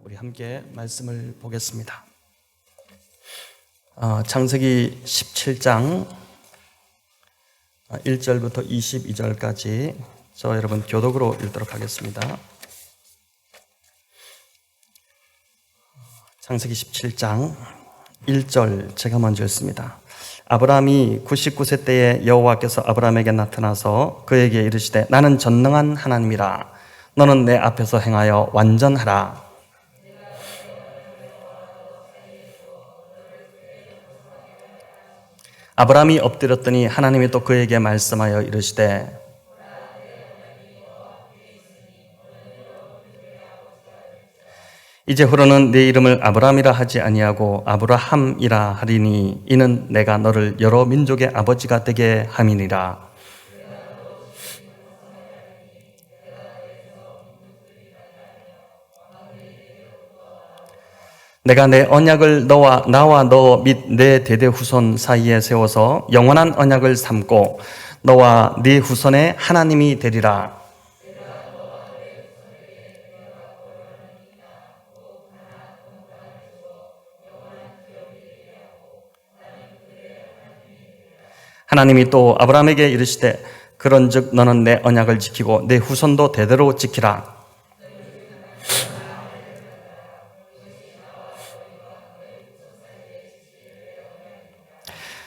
우리 함께 말씀을 보겠습니다. 창세기 17장 1절부터 22절까지 저 여러분 교독으로 읽도록 하겠습니다. 창세기 17장 1절 제가 먼저 읽습니다. 아브라함이 99세 때에 여호와께서 아브라함에게 나타나서 그에게 이르시되 나는 전능한 하나님이라. 너는 내 앞에서 행하여 완전하라. 아브라함이 엎드렸더니 하나님이 또 그에게 말씀하여 이르시되 이제후로는 네 이름을 아브라함이라 하지 아니하고 아브라함이라 하리니 이는 내가 너를 여러 민족의 아버지가 되게 함이니라. 내가 내 언약을 나와 너 및 내 대대 후손 사이에 세워서 영원한 언약을 삼고 너와 네 후손의 하나님이 되리라. 하나님이 또 아브라함에게 이르시되 그런즉 너는 내 언약을 지키고 내 후손도 대대로 지키라.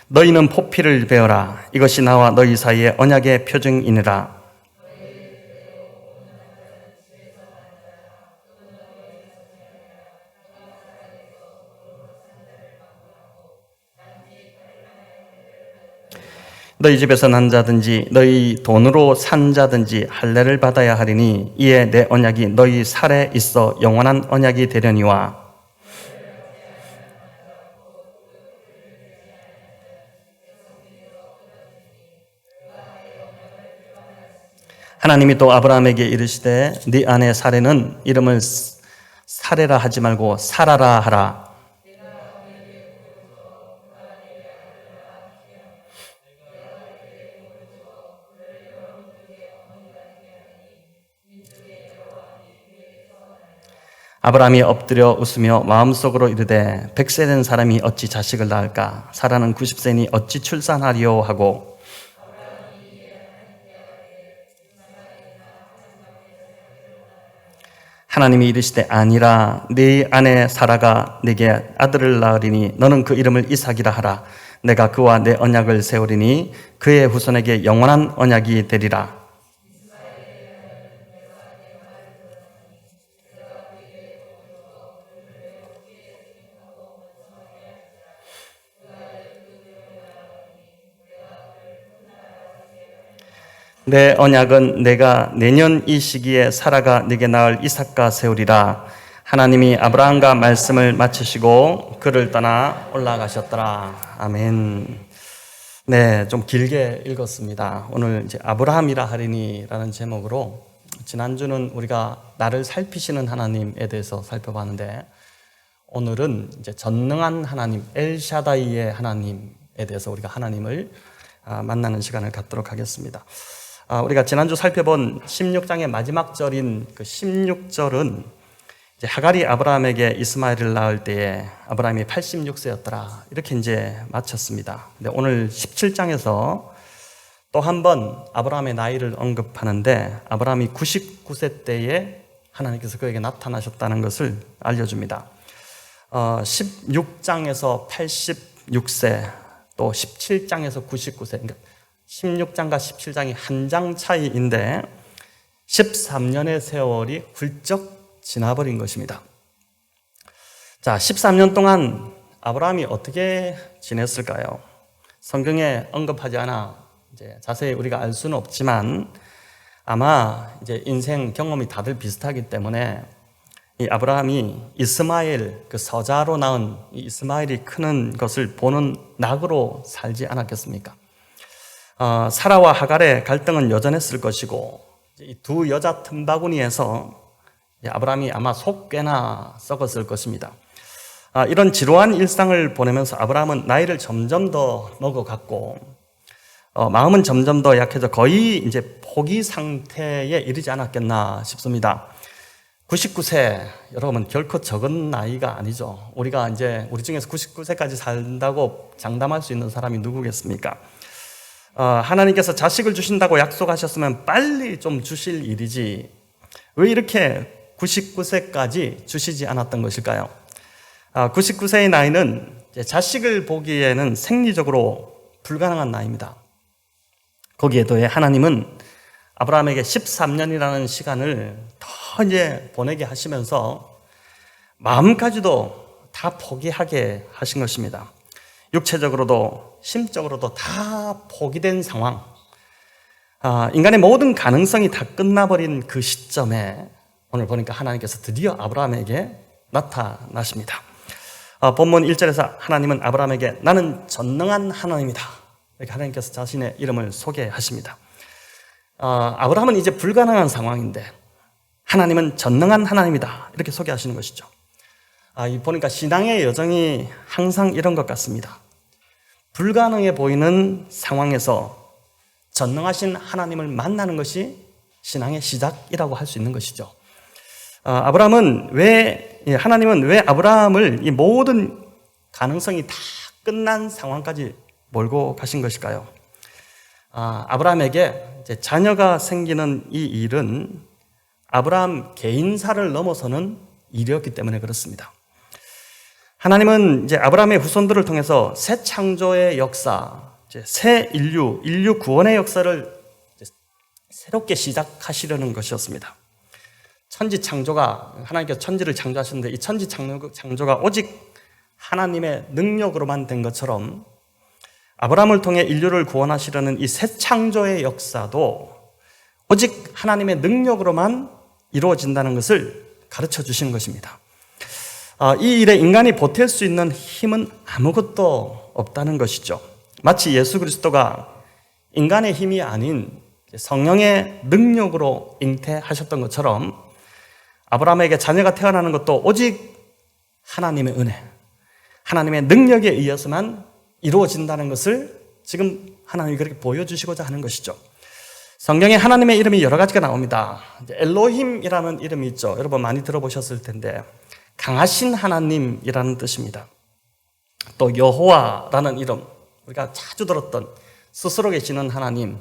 너희는 포피를 베어라. 이것이 나와 너희 사이의 언약의 표징이니라. 너희 집에서 난 자든지 너희 돈으로 산 자든지 할례를 받아야 하리니 이에 내 언약이 너희 살에 있어 영원한 언약이 되려니와. 하나님이 또 아브라함에게 이르시되 네 아내 사레는 이름을 사레라 하지 말고 사라라 하라. 아브라함이 엎드려 웃으며 마음속으로 이르되 100세 된 사람이 어찌 자식을 낳을까? 사라는 90세니 어찌 출산하리요 하고 하나님이 이르시되 아니라 네 아내 사라가 네게 아들을 낳으리니 너는 그 이름을 이삭이라 하라. 내가 그와 내 언약을 세우리니 그의 후손에게 영원한 언약이 되리라. 내 언약은 내가 내년 이 시기에 사라가 네게 낳을 이삭과 세우리라. 하나님이 아브라함과 말씀을 마치시고 그를 떠나 올라가셨더라. 아멘. 네, 좀 길게 읽었습니다. 오늘 이제 아브라함이라 하리니라는 제목으로 지난주는 우리가 나를 살피시는 하나님에 대해서 살펴봤는데 오늘은 이제 전능한 하나님 엘샤다이의 하나님에 대해서 우리가 하나님을 만나는 시간을 갖도록 하겠습니다. 우리가 지난주 살펴본 16장의 마지막 절인 그 16절은 이제 하갈이 아브라함에게 이스마엘을 낳을 때에 아브라함이 86세였더라. 이렇게 이제 마쳤습니다. 근데 오늘 17장에서 또 한 번 아브라함의 나이를 언급하는데 아브라함이 99세 때에 하나님께서 그에게 나타나셨다는 것을 알려줍니다. 16장에서 86세 또 17장에서 99세 그러니까 16장과 17장이 한 장 차이인데 13년의 세월이 훌쩍 지나버린 것입니다. 자, 13년 동안 아브라함이 어떻게 지냈을까요? 성경에 언급하지 않아 이제 자세히 우리가 알 수는 없지만 아마 이제 인생 경험이 다들 비슷하기 때문에 이 아브라함이 이스마엘 그 서자로 낳은 이 이스마엘이 크는 것을 보는 낙으로 살지 않았겠습니까? 사라와 하갈의 갈등은 여전했을 것이고 이 두 여자 틈바구니에서 아브라함이 아마 속 꽤나 썩었을 것입니다. 이런 지루한 일상을 보내면서 아브라함은 나이를 점점 더 먹어갔고 마음은 점점 더 약해져 거의 이제 포기 상태에 이르지 않았겠나 싶습니다. 99세, 여러분 결코 적은 나이가 아니죠. 우리가 이제 우리 중에서 99세까지 산다고 장담할 수 있는 사람이 누구겠습니까? 하나님께서 자식을 주신다고 약속하셨으면 빨리 좀 주실 일이지 왜 이렇게 99세까지 주시지 않았던 것일까요? 99세의 나이는 자식을 보기에는 생리적으로 불가능한 나이입니다. 거기에 더해 하나님은 아브라함에게 13년이라는 시간을 더 이제 보내게 하시면서 마음까지도 다 포기하게 하신 것입니다. 육체적으로도 심적으로도 다 포기된 상황. 인간의 모든 가능성이 다 끝나버린 그 시점에 오늘 보니까 하나님께서 드디어 아브라함에게 나타나십니다. 본문 1절에서 하나님은 아브라함에게 나는 전능한 하나님이다. 이렇게 하나님께서 자신의 이름을 소개하십니다. 아브라함은 이제 불가능한 상황인데 하나님은 전능한 하나님이다. 이렇게 소개하시는 것이죠. 보니까 신앙의 여정이 항상 이런 것 같습니다. 불가능해 보이는 상황에서 전능하신 하나님을 만나는 것이 신앙의 시작이라고 할 수 있는 것이죠. 하나님은 왜 아브라함을 이 모든 가능성이 다 끝난 상황까지 몰고 가신 것일까요? 아브라함에게 이제 자녀가 생기는 이 일은 아브라함 개인사를 넘어서는 일이었기 때문에 그렇습니다. 하나님은 이제 아브라함의 후손들을 통해서 새 창조의 역사, 새 인류 구원의 역사를 새롭게 시작하시려는 것이었습니다. 천지 창조가 하나님께서 천지를 창조하셨는데 이 천지 창조가 오직 하나님의 능력으로만 된 것처럼 아브라함을 통해 인류를 구원하시려는 이 새 창조의 역사도 오직 하나님의 능력으로만 이루어진다는 것을 가르쳐 주시는 것입니다. 이 일에 인간이 보탤 수 있는 힘은 아무것도 없다는 것이죠. 마치 예수 그리스도가 인간의 힘이 아닌 성령의 능력으로 잉태하셨던 것처럼 아브라함에게 자녀가 태어나는 것도 오직 하나님의 은혜, 하나님의 능력에 의해서만 이루어진다는 것을 지금 하나님이 그렇게 보여주시고자 하는 것이죠. 성경에 하나님의 이름이 여러 가지가 나옵니다. 엘로힘이라는 이름이 있죠. 여러분 많이 들어보셨을 텐데 강하신 하나님이라는 뜻입니다. 또 여호와라는 이름, 우리가 자주 들었던 스스로 계시는 하나님,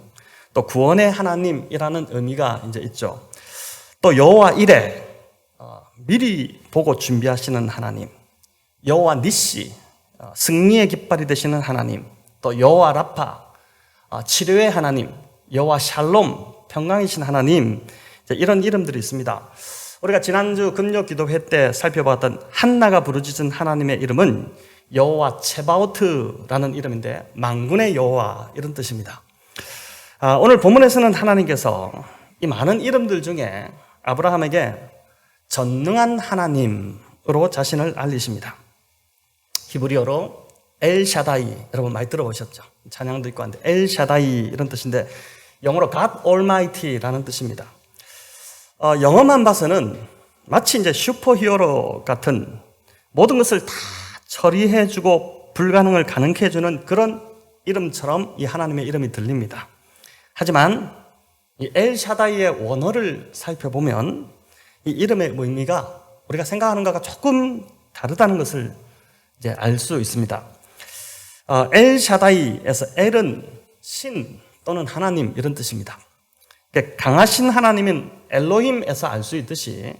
또 구원의 하나님이라는 의미가 이제 있죠. 또 여호와 이레, 미리 보고 준비하시는 하나님, 여호와 니시, 승리의 깃발이 되시는 하나님, 또 여호와 라파, 치료의 하나님, 여호와 샬롬, 평강이신 하나님, 이런 이름들이 있습니다. 우리가 지난주 금요 기도회 때 살펴봤던 한나가 부르짖은 하나님의 이름은 여호와 체바오트라는 이름인데 만군의 여호와 이런 뜻입니다. 오늘 본문에서는 하나님께서 이 많은 이름들 중에 아브라함에게 전능한 하나님으로 자신을 알리십니다. 히브리어로 엘샤다이, 여러분 많이 들어보셨죠? 찬양도 있고 한데 엘샤다이 이런 뜻인데 영어로 God Almighty라는 뜻입니다. 영어만 봐서는 마치 이제 슈퍼히어로 같은 모든 것을 다 처리해주고 불가능을 가능케 해주는 그런 이름처럼 이 하나님의 이름이 들립니다. 하지만 이 엘샤다이의 원어를 살펴보면 이 이름의 의미가 우리가 생각하는 것과 조금 다르다는 것을 이제 알 수 있습니다. 엘샤다이에서 엘은 신 또는 하나님 이런 뜻입니다. 강하신 하나님인 엘로힘에서 알 수 있듯이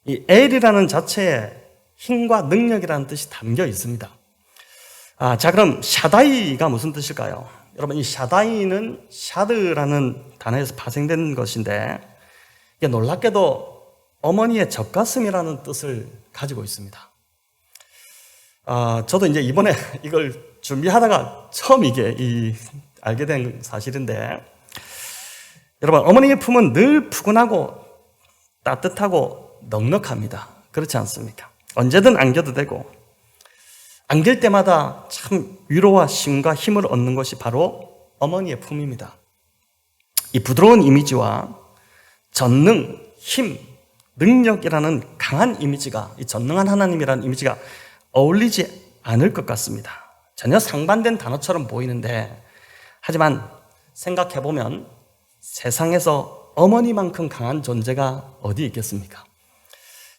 이 엘이라는 자체에 힘과 능력이라는 뜻이 담겨 있습니다. 자, 그럼 샤다이가 무슨 뜻일까요? 여러분, 이 샤다이는 샤드라는 단어에서 파생된 것인데 이게 놀랍게도 어머니의 젖가슴이라는 뜻을 가지고 있습니다. 저도 이제 이번에 이걸 준비하다가 처음 알게 된 사실인데, 여러분, 어머니의 품은 늘 푸근하고 따뜻하고 넉넉합니다. 그렇지 않습니까? 언제든 안겨도 되고, 안길 때마다 참 위로와 쉼과 힘을 얻는 것이 바로 어머니의 품입니다. 이 부드러운 이미지와 전능, 힘, 능력이라는 강한 이미지가, 이 전능한 하나님이라는 이미지가 어울리지 않을 것 같습니다. 전혀 상반된 단어처럼 보이는데, 하지만 생각해보면 세상에서 어머니만큼 강한 존재가 어디 있겠습니까?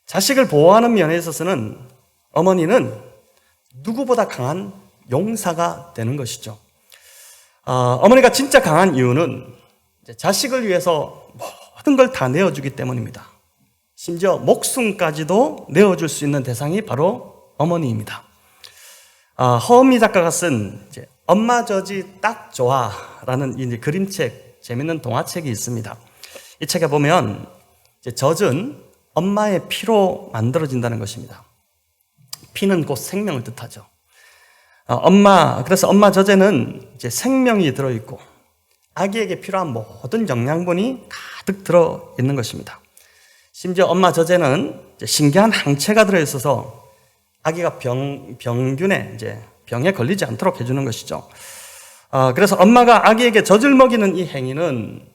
자식을 보호하는 면에 있어서는 어머니는 누구보다 강한 용사가 되는 것이죠. 어머니가 진짜 강한 이유는 자식을 위해서 모든 걸 다 내어주기 때문입니다. 심지어 목숨까지도 내어줄 수 있는 대상이 바로 어머니입니다. 허은미 작가가 쓴 엄마 젖이 딱 좋아라는 이제 그림책, 재밌는 동화책이 있습니다. 이 책에 보면 젖은 엄마의 피로 만들어진다는 것입니다. 피는 곧 생명을 뜻하죠. 그래서 엄마 젖에는 이제 생명이 들어있고 아기에게 필요한 모든 영양분이 가득 들어있는 것입니다. 심지어 엄마 젖에는 신기한 항체가 들어있어서 아기가 병균에 병에 걸리지 않도록 해주는 것이죠. 그래서 엄마가 아기에게 젖을 먹이는 이 행위는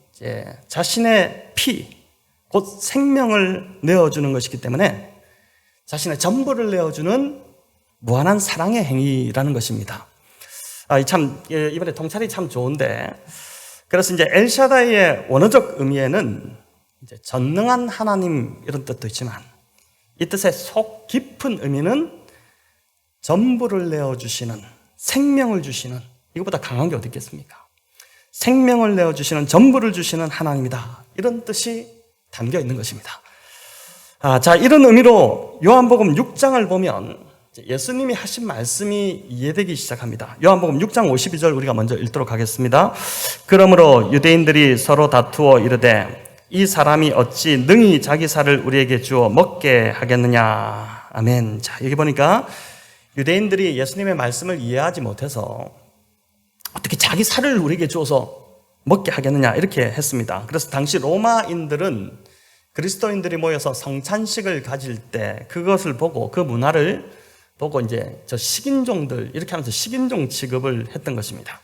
자신의 피, 곧 생명을 내어주는 것이기 때문에 자신의 전부를 내어주는 무한한 사랑의 행위라는 것입니다. 이번에 통찰이 참 좋은데, 그래서 엘샤다이의 원어적 의미에는 전능한 하나님 이런 뜻도 있지만, 이 뜻의 속 깊은 의미는 전부를 내어주시는, 생명을 주시는, 이것보다 강한 게 어디 있겠습니까? 생명을 내어주시는, 전부를 주시는 하나님이다, 이런 뜻이 담겨 있는 것입니다. 이런 의미로 요한복음 6장을 보면 예수님이 하신 말씀이 이해되기 시작합니다. 요한복음 6장 52절 우리가 먼저 읽도록 하겠습니다. 그러므로 유대인들이 서로 다투어 이르되 이 사람이 어찌 능히 자기 살을 우리에게 주어 먹게 하겠느냐. 아멘. 여기 보니까 유대인들이 예수님의 말씀을 이해하지 못해서 어떻게 자기 살을 우리에게 주어서 먹게 하겠느냐 이렇게 했습니다. 그래서 당시 로마인들은 그리스도인들이 모여서 성찬식을 가질 때 그것을 보고, 그 문화를 보고 저 식인종들 이렇게 하면서 식인종 취급을 했던 것입니다.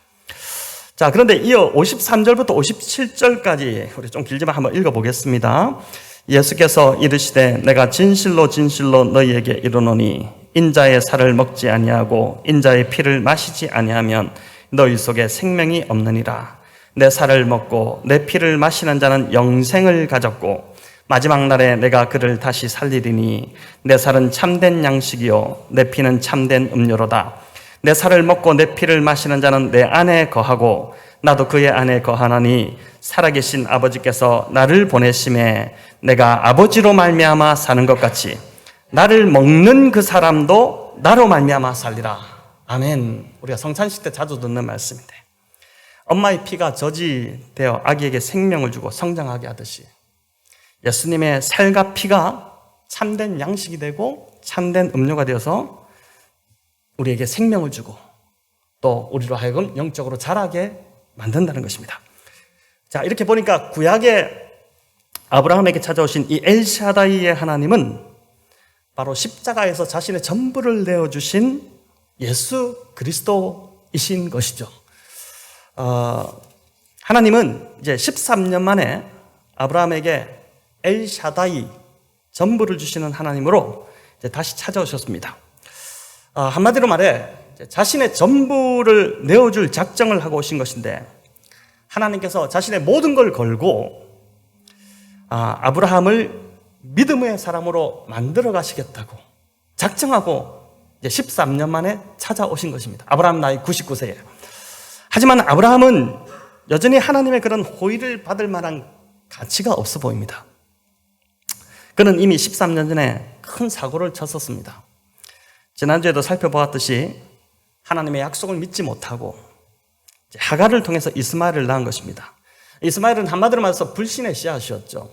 그런데 이어 53절부터 57절까지 우리 좀 길지만 한번 읽어보겠습니다. 예수께서 이르시되 내가 진실로 진실로 너희에게 이르노니 인자의 살을 먹지 아니하고 인자의 피를 마시지 아니하면 너희 속에 생명이 없느니라. 내 살을 먹고 내 피를 마시는 자는 영생을 가졌고 마지막 날에 내가 그를 다시 살리리니 내 살은 참된 양식이요 내 피는 참된 음료로다. 내 살을 먹고 내 피를 마시는 자는 내 안에 거하고 나도 그의 안에 거하나니 살아계신 아버지께서 나를 보내심에 내가 아버지로 말미암아 사는 것 같이 나를 먹는 그 사람도 나로 말미암아 살리라. 아멘. 우리가 성찬식 때 자주 듣는 말씀인데, 엄마의 피가 젖이 되어 아기에게 생명을 주고 성장하게 하듯이 예수님의 살과 피가 참된 양식이 되고 참된 음료가 되어서 우리에게 생명을 주고 또 우리로 하여금 영적으로 자라게 만든다는 것입니다. 이렇게 보니까 구약의 아브라함에게 찾아오신 이 엘샤다이의 하나님은 바로 십자가에서 자신의 전부를 내어주신 예수 그리스도이신 것이죠. 하나님은 이제 13년 만에 아브라함에게 엘샤다이, 전부를 주시는 하나님으로 이제 다시 찾아오셨습니다. 한마디로 말해 자신의 전부를 내어줄 작정을 하고 오신 것인데, 하나님께서 자신의 모든 걸 걸고 아브라함을 믿음의 사람으로 만들어 가시겠다고 작정하고 이제 13년 만에 찾아오신 것입니다. 아브라함 나이 99세에. 하지만 아브라함은 여전히 하나님의 그런 호의를 받을 만한 가치가 없어 보입니다. 그는 이미 13년 전에 큰 사고를 쳤었습니다. 지난주에도 살펴보았듯이 하나님의 약속을 믿지 못하고 하갈을 통해서 이스마엘을 낳은 것입니다. 이스마엘은 한마디로 말해서 불신의 씨앗이었죠.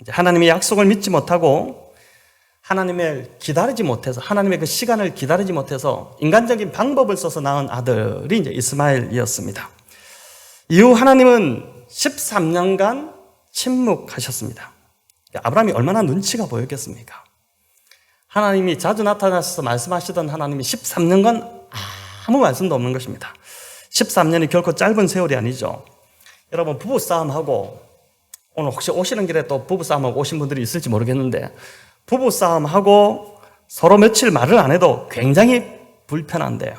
하나님의 약속을 믿지 못하고 하나님을 기다리지 못해서, 하나님의 그 시간을 기다리지 못해서 인간적인 방법을 써서 낳은 아들이 이제 이스마엘이었습니다. 이후 하나님은 13년간 침묵하셨습니다. 아브라함이 얼마나 눈치가 보였겠습니까? 하나님이 자주 나타나셔서 말씀하시던 하나님이 13년간 아무 말씀도 없는 것입니다. 13년이 결코 짧은 세월이 아니죠. 여러분, 부부싸움하고, 오늘 혹시 오시는 길에 또 부부싸움하고 오신 분들이 있을지 모르겠는데, 부부싸움하고 서로 며칠 말을 안 해도 굉장히 불편한데요.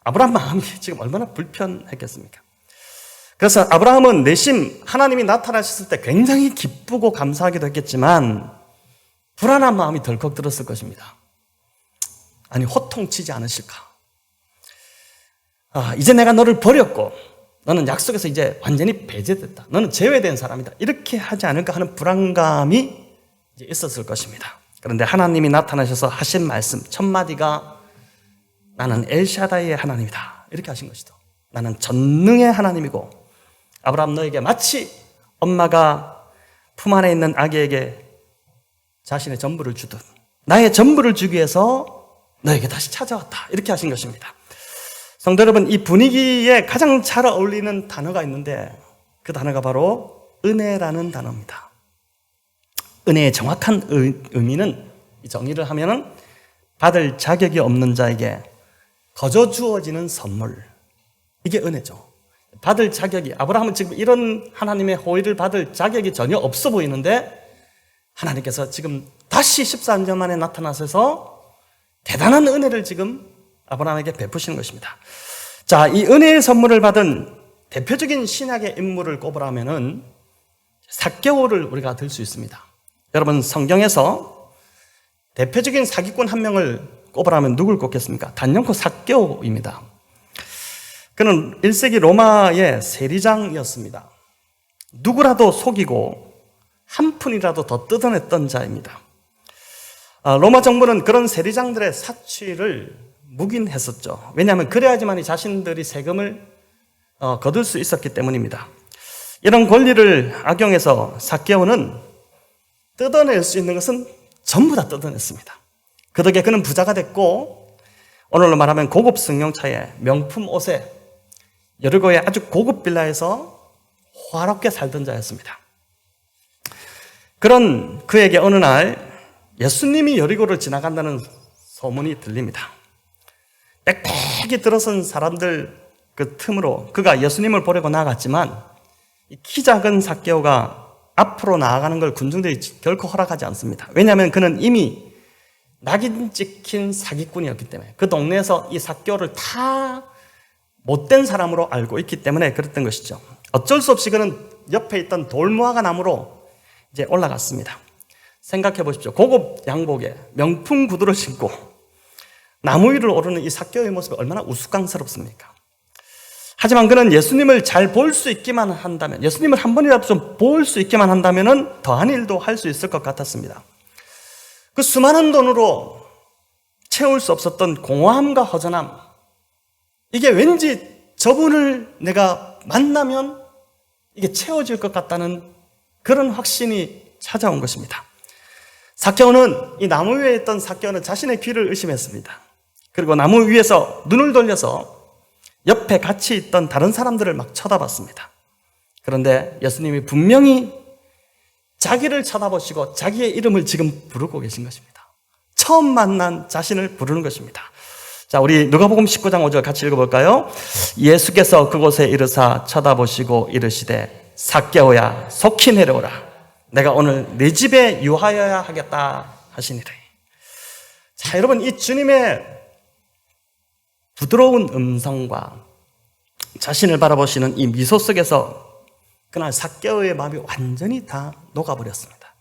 아브라함 마음이 지금 얼마나 불편했겠습니까? 그래서 아브라함은 내심 하나님이 나타나셨을 때 굉장히 기쁘고 감사하기도 했겠지만, 불안한 마음이 덜컥 들었을 것입니다. 아니, 호통치지 않으실까? 이제 내가 너를 버렸고 너는 약속에서 이제 완전히 배제됐다. 너는 제외된 사람이다. 이렇게 하지 않을까 하는 불안감이 이제 있었을 것입니다. 그런데 하나님이 나타나셔서 하신 말씀 첫 마디가 나는 엘샤다이의 하나님이다. 이렇게 하신 것이죠. 나는 전능의 하나님이고 아브라함 너에게 마치 엄마가 품 안에 있는 아기에게 자신의 전부를 주듯 나의 전부를 주기 위해서 너에게 다시 찾아왔다. 이렇게 하신 것입니다. 성도 여러분, 이 분위기에 가장 잘 어울리는 단어가 있는데 그 단어가 바로 은혜라는 단어입니다. 은혜의 정확한 의미는 정의를 하면은 받을 자격이 없는 자에게 거저 주어지는 선물. 이게 은혜죠. 받을 자격이, 아브라함은 지금 이런 하나님의 호의를 받을 자격이 전혀 없어 보이는데 하나님께서 지금 다시 14년 만에 나타나셔서 대단한 은혜를 지금 아브라함에게 베푸시는 것입니다. 자, 이 은혜의 선물을 받은 대표적인 신약의 인물을 꼽으라면은 삭개오를 우리가 들 수 있습니다. 여러분, 성경에서 대표적인 사기꾼 한 명을 꼽으라면 누굴 꼽겠습니까? 단연코 삭개오입니다. 그는 1세기 로마의 세리장이었습니다. 누구라도 속이고 한 푼이라도 더 뜯어냈던 자입니다. 로마 정부는 그런 세리장들의 사취를 묵인했었죠. 왜냐하면 그래야지만 자신들이 세금을 거둘 수 있었기 때문입니다. 이런 권리를 악용해서 삭개오는 뜯어낼 수 있는 것은 전부 다 뜯어냈습니다. 그 덕에 그는 부자가 됐고 오늘로 말하면 고급 승용차에 명품 옷에 여리고의 아주 고급 빌라에서 화롭게 살던 자였습니다. 그런 그에게 어느 날 예수님이 여리고를 지나간다는 소문이 들립니다. 빽빽이 들어선 사람들 그 틈으로 그가 예수님을 보려고 나갔지만 키 작은 삭개오가 앞으로 나아가는 걸 군중들이 결코 허락하지 않습니다. 왜냐하면 그는 이미 낙인 찍힌 사기꾼이었기 때문에 그 동네에서 이 삭개오를 다 못된 사람으로 알고 있기 때문에 그랬던 것이죠. 어쩔 수 없이 그는 옆에 있던 돌무화과 나무로 이제 올라갔습니다. 생각해 보십시오. 고급 양복에 명품 구두를 신고 나무 위를 오르는 이 삭개오의 모습이 얼마나 우스꽝스럽습니까? 하지만 그는 예수님을 잘 볼 수 있기만 한다면, 예수님을 한 번이라도 좀 볼 수 있기만 한다면 더한 일도 할 수 있을 것 같았습니다. 그 수많은 돈으로 채울 수 없었던 공허함과 허전함, 이게 왠지 저분을 내가 만나면 이게 채워질 것 같다는 그런 확신이 찾아온 것입니다. 삭개오는 이 나무 위에 있던 삭개오는 자신의 귀를 의심했습니다. 그리고 나무 위에서 눈을 돌려서 옆에 같이 있던 다른 사람들을 막 쳐다봤습니다. 그런데 예수님이 분명히 자기를 쳐다보시고 자기의 이름을 지금 부르고 계신 것입니다. 처음 만난 자신을 부르는 것입니다. 자, 우리 누가복음 19장 5절 같이 읽어볼까요? 예수께서 그곳에 이르사 쳐다보시고 이르시되 삭개오야 속히 내려오라. 내가 오늘 네 집에 유하여야 하겠다 하시니라. 자, 여러분, 이 주님의 부드러운 음성과 자신을 바라보시는 이 미소 속에서 그날 삭개오의 마음이 완전히 다 녹아버렸습니다.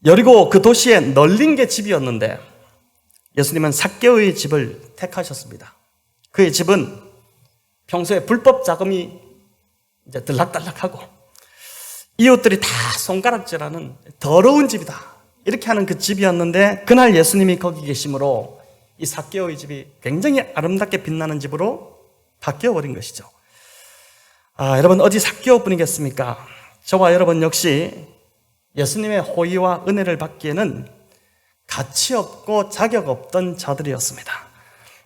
여리고 그 도시에 널린 게 집이었는데 예수님은 삭개오의 집을 택하셨습니다. 그의 집은 평소에 불법 자금이 이제 들락달락하고 이웃들이 다 손가락질하는 더러운 집이다. 이렇게 하는 그 집이었는데 그날 예수님이 거기 계심으로 이 삭개오의 집이 굉장히 아름답게 빛나는 집으로 바뀌어버린 것이죠. 여러분, 어디 삭개오뿐이겠습니까? 저와 여러분 역시 예수님의 호의와 은혜를 받기에는 가치 없고 자격 없던 자들이었습니다.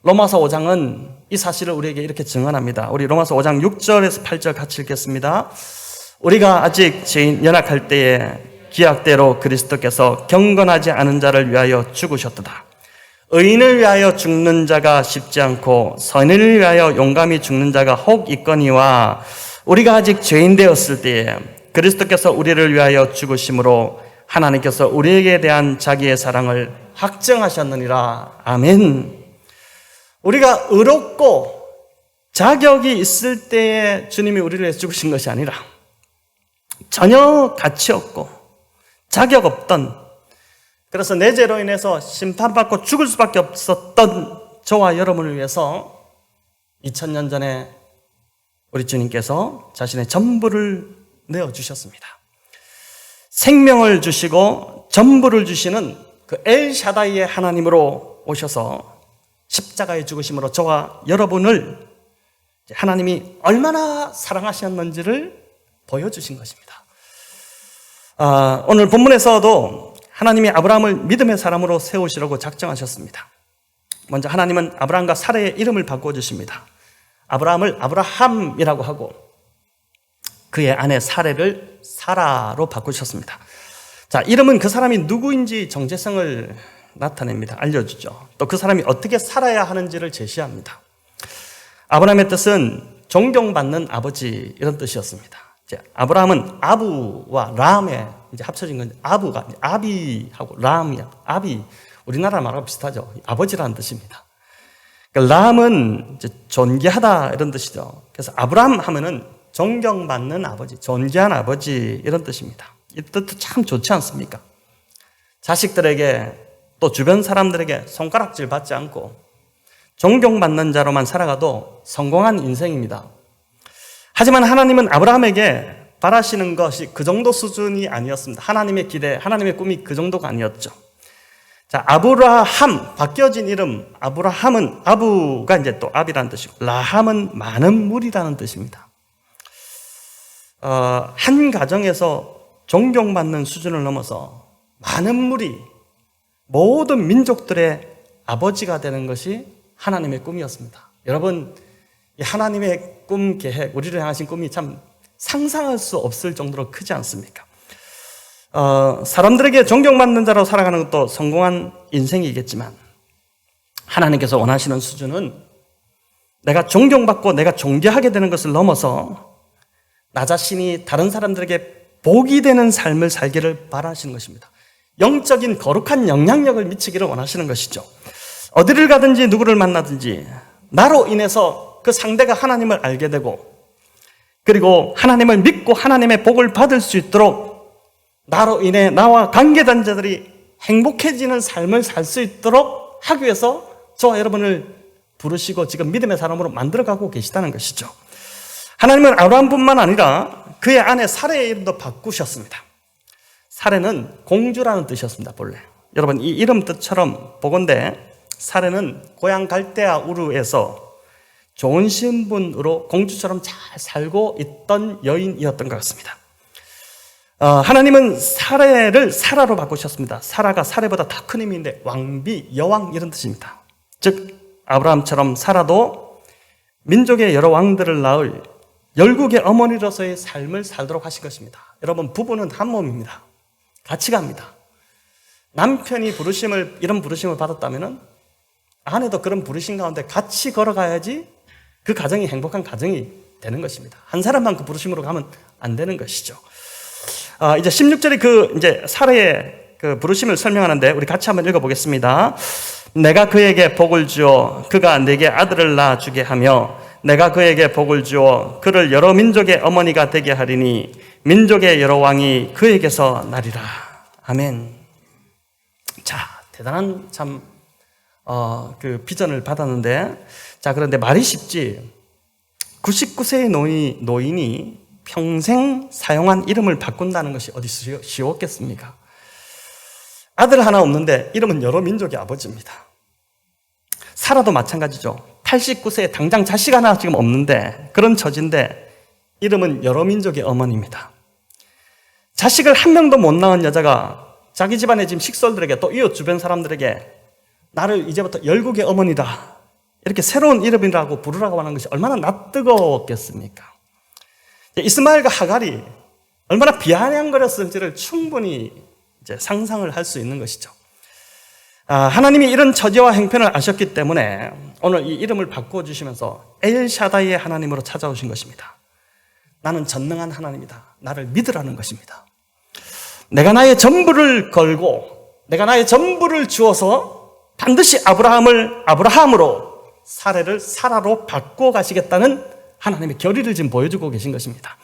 로마서 5장은 이 사실을 우리에게 이렇게 증언합니다. 우리 로마서 5장 6절에서 8절 같이 읽겠습니다. 우리가 아직 죄인 연약할 때에 기약대로 그리스도께서 경건하지 않은 자를 위하여 죽으셨도다. 의인을 위하여 죽는 자가 쉽지 않고 선인을 위하여 용감히 죽는 자가 혹 있거니와 우리가 아직 죄인 되었을 때에 그리스도께서 우리를 위하여 죽으심으로 하나님께서 우리에게 대한 자기의 사랑을 확증하셨느니라. 아멘. 우리가 의롭고 자격이 있을 때에 주님이 우리를 위해서 죽으신 것이 아니라 전혀 가치 없고 자격 없던 그래서 내 죄로 인해서 심판받고 죽을 수밖에 없었던 저와 여러분을 위해서 2000년 전에 우리 주님께서 자신의 전부를 내어주셨습니다. 생명을 주시고 전부를 주시는 그 엘샤다이의 하나님으로 오셔서 십자가의 죽으심으로 저와 여러분을 하나님이 얼마나 사랑하셨는지를 보여주신 것입니다. 오늘 본문에서도 하나님이 아브라함을 믿음의 사람으로 세우시려고 작정하셨습니다. 먼저 하나님은 아브라함과 사라의 이름을 바꿔주십니다. 아브라함을 아브라함이라고 하고 그의 아내 사라를 사라로 바꾸셨습니다. 자, 이름은 그 사람이 누구인지 정체성을 나타냅니다. 알려주죠. 또 그 사람이 어떻게 살아야 하는지를 제시합니다. 아브라함의 뜻은 존경받는 아버지 이런 뜻이었습니다. 이제 아브라함은 아부와 람에 이제 합쳐진 건데 아부가 아비하고 람이야. 아비 우리나라 말하고 비슷하죠. 아버지라는 뜻입니다. 그러니까 람은 이제 존귀하다 이런 뜻이죠. 그래서 아브라함 하면은 존경받는 아버지, 존귀한 아버지 이런 뜻입니다. 이 뜻도 참 좋지 않습니까? 자식들에게 또 주변 사람들에게 손가락질 받지 않고 존경받는 자로만 살아가도 성공한 인생입니다. 하지만 하나님은 아브라함에게 바라시는 것이 그 정도 수준이 아니었습니다. 하나님의 기대, 하나님의 꿈이 그 정도가 아니었죠. 자, 아브라함, 바뀌어진 이름, 아브라함은 아부가 이제 또 아비라는 뜻이고, 라함은 많은 무리라는 뜻입니다. 한 가정에서 존경받는 수준을 넘어서 많은 무리, 모든 민족들의 아버지가 되는 것이 하나님의 꿈이었습니다. 여러분, 이 하나님의 꿈 계획, 우리를 향하신 꿈이 참 상상할 수 없을 정도로 크지 않습니까? 사람들에게 존경받는 자로 살아가는 것도 성공한 인생이겠지만 하나님께서 원하시는 수준은 내가 존경받고 내가 존귀하게 되는 것을 넘어서 나 자신이 다른 사람들에게 복이 되는 삶을 살기를 바라시는 것입니다. 영적인 거룩한 영향력을 미치기를 원하시는 것이죠. 어디를 가든지 누구를 만나든지 나로 인해서 그 상대가 하나님을 알게 되고 그리고 하나님을 믿고 하나님의 복을 받을 수 있도록 나로 인해 나와 관계된 자들이 행복해지는 삶을 살 수 있도록 하기 위해서 저와 여러분을 부르시고 지금 믿음의 사람으로 만들어가고 계시다는 것이죠. 하나님은 아브라함뿐만 아니라 그의 아내 사라의 이름도 바꾸셨습니다. 사라는 공주라는 뜻이었습니다. 본래 여러분 이 이름 뜻처럼 보건대 사라는 고향 갈대아 우르에서 좋은 신분으로 공주처럼 잘 살고 있던 여인이었던 것 같습니다. 하나님은 사라를 사라로 바꾸셨습니다. 사라가 사라보다 더 큰 의미인데 왕비, 여왕 이런 뜻입니다. 즉 아브라함처럼 사라도 민족의 여러 왕들을 낳을 열국의 어머니로서의 삶을 살도록 하신 것입니다. 여러분 부부는 한 몸입니다. 같이 갑니다. 남편이 이런 부르심을 받았다면 아내도 그런 부르심 가운데 같이 걸어가야지 그 가정이 행복한 가정이 되는 것입니다. 한 사람만 그 부르심으로 가면 안 되는 것이죠. 이제 16절이 이제 사라의 그 부르심을 설명하는데 우리 같이 한번 읽어보겠습니다. 내가 그에게 복을 주어 그가 내게 아들을 낳아 주게 하며 내가 그에게 복을 주어 그를 여러 민족의 어머니가 되게 하리니 민족의 여러 왕이 그에게서 나리라. 아멘. 자, 대단한 그 비전을 받았는데 자, 그런데 말이 쉽지 99세의 노인이 평생 사용한 이름을 바꾼다는 것이 어디 쉬웠겠습니까? 아들 하나 없는데 이름은 여러 민족의 아버지입니다. 사라도 마찬가지죠. 89세에 당장 자식 하나 지금 없는데 그런 처지인데 이름은 여러 민족의 어머니입니다. 자식을 한 명도 못 낳은 여자가 자기 집안의 지금 식솔들에게 또 이웃 주변 사람들에게 나를 이제부터 열국의 어머니다 이렇게 새로운 이름이라고 부르라고 하는 것이 얼마나 낯뜨거웠겠습니까? 이스마엘과 하갈이 얼마나 비아냥거렸을지를 충분히 이제 상상을 할 수 있는 것이죠. 하나님이 이런 처지와 행편을 아셨기 때문에 오늘 이 이름을 바꿔주시면서 엘샤다이의 하나님으로 찾아오신 것입니다. 나는 전능한 하나님이다. 나를 믿으라는 것입니다. 내가 나의 전부를 걸고 내가 나의 전부를 주어서 반드시 아브라함을 아브라함으로 사라를 사라로 바꿔 가시겠다는 하나님의 결의를 지금 보여주고 계신 것입니다.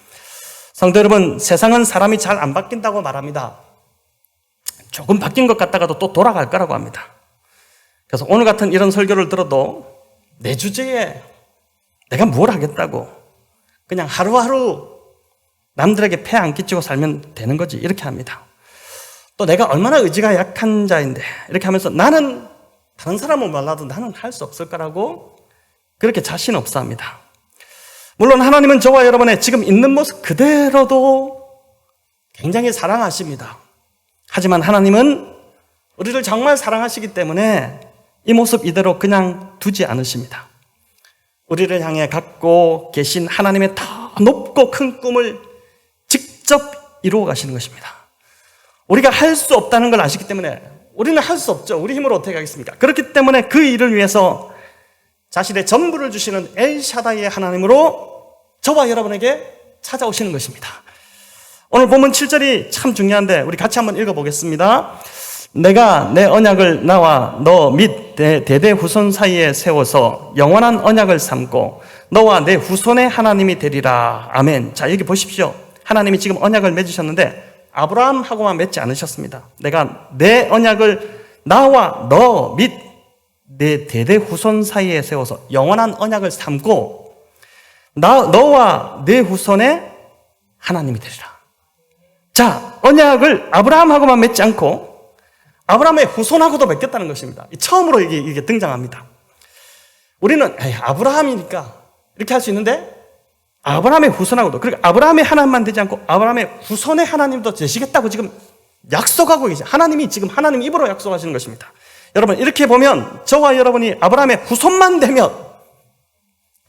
성도 여러분, 세상은 사람이 잘 안 바뀐다고 말합니다. 조금 바뀐 것 같다가도 또 돌아갈 거라고 합니다. 그래서 오늘 같은 이런 설교를 들어도 내 주제에 내가 뭘 하겠다고 그냥 하루하루 남들에게 폐 안 끼치고 살면 되는 거지 이렇게 합니다. 또 내가 얼마나 의지가 약한 자인데 이렇게 하면서 나는 다른 사람은 몰라도 나는 할 수 없을 거라고 그렇게 자신 없어 합니다. 물론 하나님은 저와 여러분의 지금 있는 모습 그대로도 굉장히 사랑하십니다. 하지만 하나님은 우리를 정말 사랑하시기 때문에 이 모습 이대로 그냥 두지 않으십니다. 우리를 향해 갖고 계신 하나님의 더 높고 큰 꿈을 직접 이루어 가시는 것입니다. 우리가 할 수 없다는 걸 아시기 때문에 우리는 할 수 없죠. 우리 힘으로 어떻게 하겠습니까? 그렇기 때문에 그 일을 위해서 자신의 전부를 주시는 엘샤다이의 하나님으로 저와 여러분에게 찾아오시는 것입니다. 오늘 본문 7절이 참 중요한데 우리 같이 한번 읽어보겠습니다. 내가 내 언약을 나와 너 및 대대 후손 사이에 세워서 영원한 언약을 삼고 너와 내 후손의 하나님이 되리라. 아멘. 자, 여기 보십시오. 하나님이 지금 언약을 맺으셨는데 아브라함하고만 맺지 않으셨습니다. 내가 내 언약을 나와 너 및 내 대대 후손 사이에 세워서 영원한 언약을 삼고 너와 내 후손의 하나님이 되리라. 자, 언약을 아브라함하고만 맺지 않고 아브라함의 후손하고도 맺겠다는 것입니다. 처음으로 이게 등장합니다. 우리는 아브라함이니까 이렇게 할 수 있는데 아브라함의 후손하고도, 그러니까 아브라함의 하나님만 되지 않고 아브라함의 후손의 하나님도 되시겠다고 지금 약속하고 계세요. 하나님이 지금 하나님 입으로 약속하시는 것입니다. 여러분, 이렇게 보면 저와 여러분이 아브라함의 후손만 되면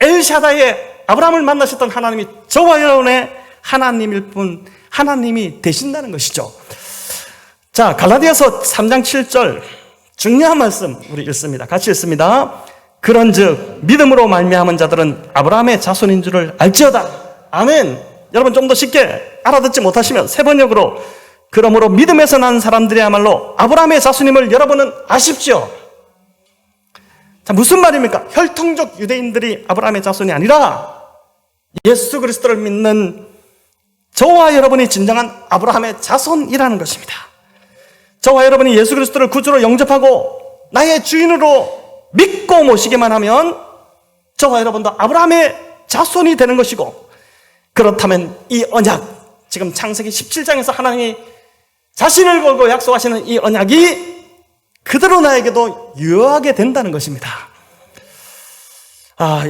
엘샤다의 아브라함을 만나셨던 하나님이 저와 여러분의 하나님일 뿐 하나님이 되신다는 것이죠. 자, 갈라디아서 3장 7절 중요한 말씀 우리 읽습니다. 같이 읽습니다. 그런즉 믿음으로 말미암은 자들은 아브라함의 자손인 줄을 알지어다. 아멘. 여러분, 좀 더 쉽게 알아듣지 못하시면 세 번역으로 그러므로 믿음에서 난 사람들이야말로 아브라함의 자손임을 여러분은 아십시오. 자, 무슨 말입니까? 혈통적 유대인들이 아브라함의 자손이 아니라 예수 그리스도를 믿는 저와 여러분이 진정한 아브라함의 자손이라는 것입니다. 저와 여러분이 예수 그리스도를 구주로 영접하고 나의 주인으로 믿고 모시기만 하면 저와 여러분도 아브라함의 자손이 되는 것이고, 그렇다면 이 언약, 지금 창세기 17장에서 하나님이 자신을 걸고 약속하시는 이 언약이 그대로 나에게도 유효하게 된다는 것입니다.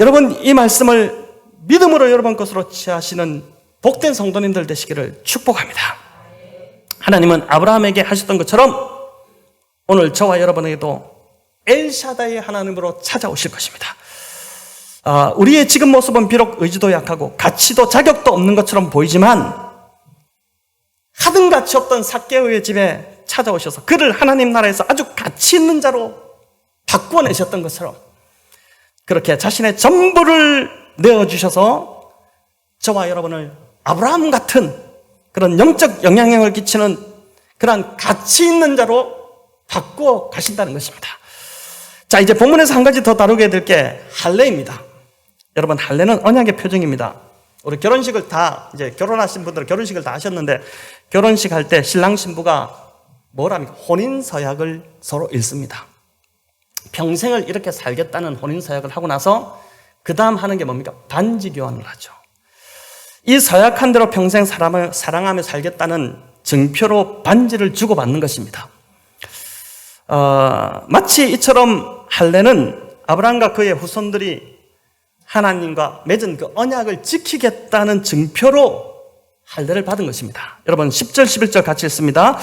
여러분, 이 말씀을 믿음으로 여러분 것으로 취하시는 복된 성도님들 되시기를 축복합니다. 하나님은 아브라함에게 하셨던 것처럼 오늘 저와 여러분에게도 엘샤다의 하나님으로 찾아오실 것입니다. 우리의 지금 모습은 비록 의지도 약하고 가치도 자격도 없는 것처럼 보이지만 하등 가치 없던 삭개오의 집에 찾아오셔서 그를 하나님 나라에서 아주 가치 있는 자로 바꾸어내셨던 것처럼 그렇게 자신의 전부를 내어주셔서 저와 여러분을 아브라함 같은 그런 영적 영향력을 끼치는 그런 가치 있는 자로 바꾸어 가신다는 것입니다. 자, 이제 본문에서 한 가지 더 다루게 될 게 할례입니다. 여러분, 할례는 언약의 표징입니다. 우리 결혼식을 다, 이제 결혼하신 분들은 결혼식을 다 하셨는데 결혼식 할 때 신랑 신부가 뭐랍니까? 혼인서약을 서로 읽습니다. 평생을 이렇게 살겠다는 혼인서약을 하고 나서 그 다음 하는 게 뭡니까? 반지 교환을 하죠. 이 서약한 대로 평생 사랑하며 살겠다는 증표로 반지를 주고받는 것입니다. 마치 이처럼 할례는 아브라함과 그의 후손들이 하나님과 맺은 그 언약을 지키겠다는 증표로 할례를 받은 것입니다. 여러분, 10절 11절 같이 읽습니다.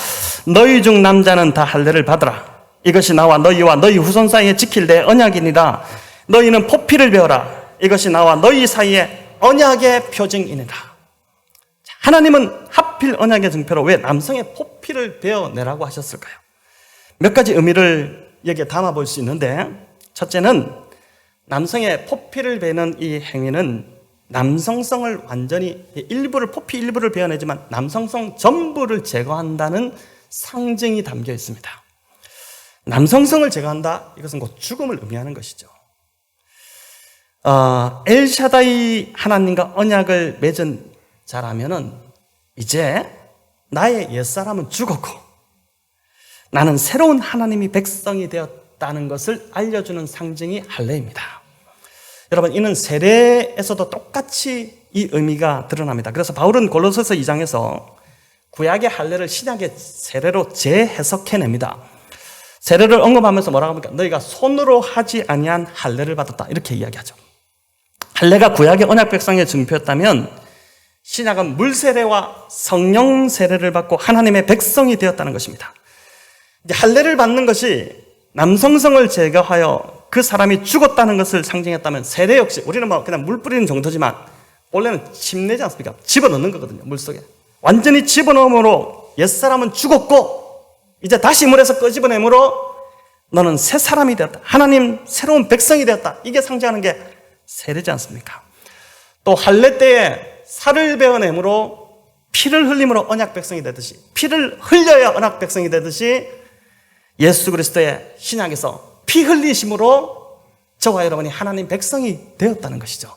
너희 중 남자는 다 할례를 받으라. 이것이 나와 너희와 너희 후손 사이에 지킬 내 언약이니라. 너희는 포피를 베어라. 이것이 나와 너희 사이에 언약의 표징이니라. 하나님은 하필 언약의 증표로 왜 남성의 포피를 베어내라고 하셨을까요? 몇 가지 의미를 여기에 담아볼 수 있는데, 첫째는 남성의 포피를 베는 이 행위는 남성성을 완전히 포피 일부를 베어내지만 남성성 전부를 제거한다는 상징이 담겨 있습니다. 남성성을 제거한다, 이것은 곧 죽음을 의미하는 것이죠. 엘샤다이 하나님과 언약을 맺은 자라면은 이제 나의 옛사람은 죽었고 나는 새로운 하나님이 백성이 되었다는 것을 알려주는 상징이 할례입니다. 여러분, 이는 세례에서도 똑같이 이 의미가 드러납니다. 그래서 바울은 골로새서 2장에서 구약의 할례를 신약의 세례로 재해석해냅니다. 세례를 언급하면서 뭐라고 합니까? 너희가 손으로 하지 아니한 할례를 받았다, 이렇게 이야기하죠. 할례가 구약의 언약 백성의 증표였다면 신약은 물 세례와 성령 세례를 받고 하나님의 백성이 되었다는 것입니다. 이제 할례를 받는 것이 남성성을 제거하여 그 사람이 죽었다는 것을 상징했다면 세례 역시 우리는 뭐 그냥 물 뿌리는 정도지만 원래는 침내지 않습니까? 집어넣는 거거든요, 물속에. 완전히 집어넣음으로 옛사람은 죽었고 이제 다시 물에서 끄집어내므로 너는 새 사람이 되었다, 하나님 새로운 백성이 되었다, 이게 상징하는 게 세례지 않습니까? 또 할례 때에 살을 베어내므로 피를 흘림으로 언약 백성이 되듯이, 피를 흘려야 언약 백성이 되듯이 예수 그리스도의 신약에서 피 흘리심으로 저와 여러분이 하나님 백성이 되었다는 것이죠.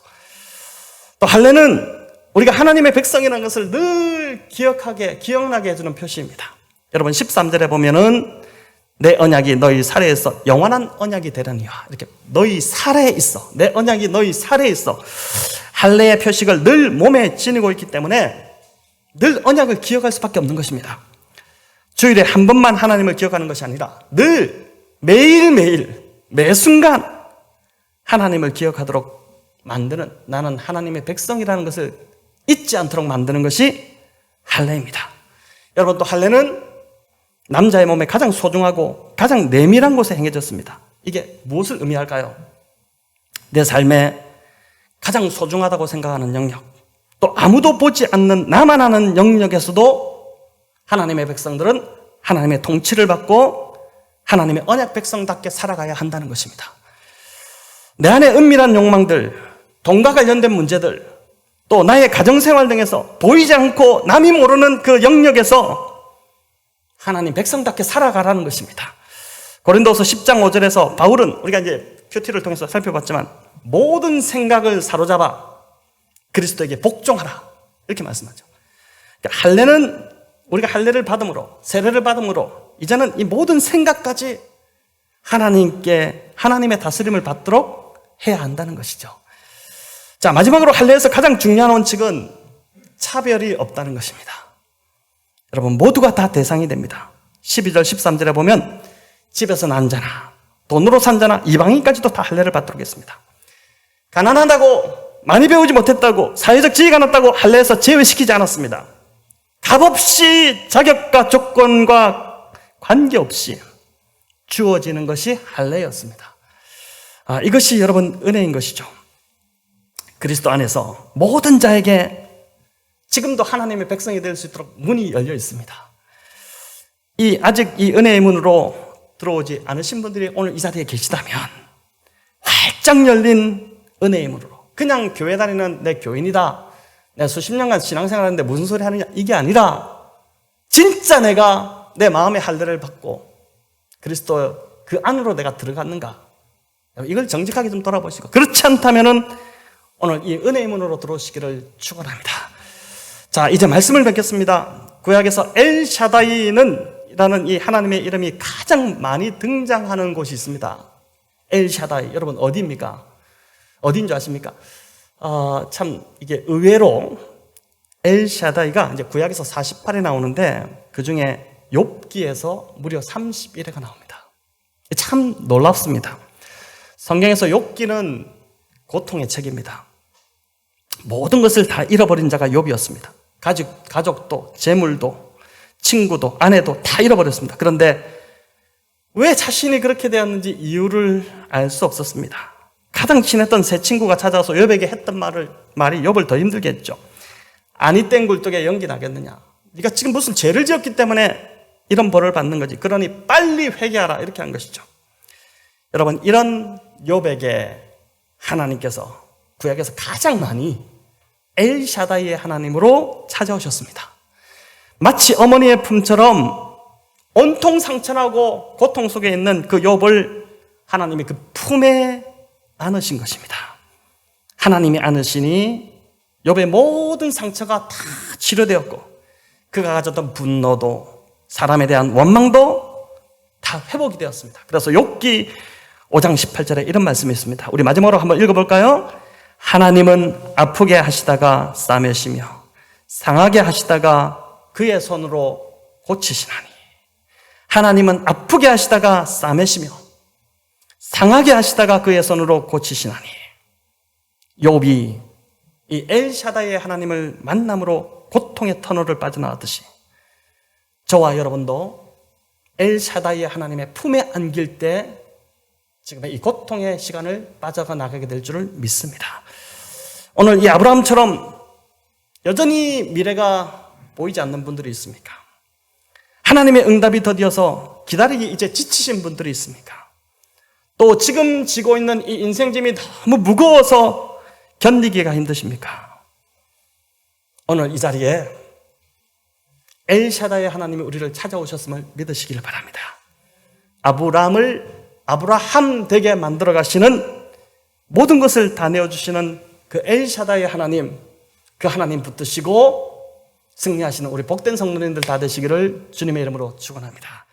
또 할례는 우리가 하나님의 백성이라는 것을 늘 기억나게 해주는 표시입니다. 여러분 13절에 보면은 내 언약이 너희 살에 있어 영원한 언약이 되려니와, 이렇게 너희 살에 있어, 내 언약이 너희 살에 있어. 할례의 표식을 늘 몸에 지니고 있기 때문에 늘 언약을 기억할 수밖에 없는 것입니다. 주일에 한 번만 하나님을 기억하는 것이 아니라 늘 매일매일 매순간 하나님을 기억하도록 만드는, 나는 하나님의 백성이라는 것을 잊지 않도록 만드는 것이 할례입니다. 여러분, 또 할례는 남자의 몸에 가장 소중하고 가장 내밀한 곳에 행해졌습니다. 이게 무엇을 의미할까요? 내 삶에 가장 소중하다고 생각하는 영역, 또 아무도 보지 않는 나만 아는 영역에서도 하나님의 백성들은 하나님의 통치를 받고 하나님의 언약 백성답게 살아가야 한다는 것입니다. 내 안의 은밀한 욕망들, 돈과 관련된 문제들, 또 나의 가정생활 등에서 보이지 않고 남이 모르는 그 영역에서 하나님 백성답게 살아가라는 것입니다. 고린도서 10장 5절에서 바울은, 우리가 이제 큐티를 통해서 살펴봤지만, 모든 생각을 사로잡아 그리스도에게 복종하라, 이렇게 말씀하죠. 그러니까 할례는 우리가 할례를 받음으로, 세례를 받음으로 이제는 이 모든 생각까지 하나님의 다스림을 받도록 해야 한다는 것이죠. 자, 마지막으로 할례에서 가장 중요한 원칙은 차별이 없다는 것입니다. 여러분, 모두가 다 대상이 됩니다. 12절 13절에 보면 집에서 난 자나 돈으로 산 자나 이방인까지도 다 할례를 받도록 했습니다. 가난하다고, 많이 배우지 못했다고, 사회적 지위가 낮다고 할례에서 제외시키지 않았습니다. 값없이 자격과 조건과 관계없이 주어지는 것이 할례였습니다. 이것이 여러분 은혜인 것이죠. 그리스도 안에서 모든 자에게 지금도 하나님의 백성이 될 수 있도록 문이 열려 있습니다. 아직 이 은혜의 문으로 들어오지 않으신 분들이 오늘 이 자리에 계시다면 활짝 열린 은혜의 문으로, 그냥 교회 다니는 내 교인이다, 내가 수십 년간 신앙생활 하는데 무슨 소리 하느냐, 이게 아니라 진짜 내가 내 마음의 할례를 받고 그리스도 그 안으로 내가 들어갔는가, 이걸 정직하게 좀 돌아보시고, 그렇지 않다면은 오늘 이 은혜의 문으로 들어오시기를 축원합니다. 자, 이제 말씀을 뵙겠습니다. 구약에서 엘샤다이라는 이 하나님의 이름이 가장 많이 등장하는 곳이 있습니다. 엘샤다이, 여러분 어디입니까? 어디인 줄 아십니까? 참 이게 의외로 엘샤다이가 이제 구약에서 48에 나오는데 그 중에 욥기에서 무려 31회가 나옵니다. 참 놀랍습니다. 성경에서 욥기는 고통의 책입니다. 모든 것을 다 잃어버린 자가 욥이었습니다. 가족도, 재물도, 친구도, 아내도 다 잃어버렸습니다. 그런데 왜 자신이 그렇게 되었는지 이유를 알 수 없었습니다. 가장 친했던 세 친구가 찾아와서 욥에게 했던 말이 욥을 더 힘들게 했죠. 아니 땐 굴뚝에 연기 나겠느냐, 네가 지금 무슨 죄를 지었기 때문에 이런 벌을 받는 거지, 그러니 빨리 회개하라, 이렇게 한 것이죠. 여러분, 이런 욥에게 하나님께서 구약에서 가장 많이 엘샤다이의 하나님으로 찾아오셨습니다. 마치 어머니의 품처럼 온통 상처나고 고통 속에 있는 그 욥을 하나님이 그 품에 안으신 것입니다. 하나님이 안으시니 욥의 모든 상처가 다 치료되었고, 그가 가졌던 분노도, 사람에 대한 원망도 다 회복이 되었습니다. 그래서 욥기 5장 18절에 이런 말씀이 있습니다. 우리 마지막으로 한번 읽어볼까요? 하나님은 아프게 하시다가 싸매시며 상하게 하시다가 그의 손으로 고치시나니. 하나님은 아프게 하시다가 싸매시며 상하게 하시다가 그의 손으로 고치시나니. 욥이 이 엘샤다의 하나님을 만남으로 고통의 터널을 빠져나왔듯이 저와 여러분도 엘샤다의 하나님의 품에 안길 때 지금 이 고통의 시간을 빠져가 나가게 될 줄을 믿습니다. 오늘 이 아브라함처럼 여전히 미래가 보이지 않는 분들이 있습니까? 하나님의 응답이 더디어서 기다리기 이제 지치신 분들이 있습니까? 또 지금 지고 있는 이 인생짐이 너무 무거워서 견디기가 힘드십니까? 오늘 이 자리에 엘샤다의 하나님이 우리를 찾아오셨음을 믿으시길 바랍니다. 아브라함 되게 만들어 가시는 모든 것을 다 내어주시는 그 엘샤다의 하나님, 그 하나님 붙드시고 승리하시는 우리 복된 성도님들 다 되시기를 주님의 이름으로 축원합니다.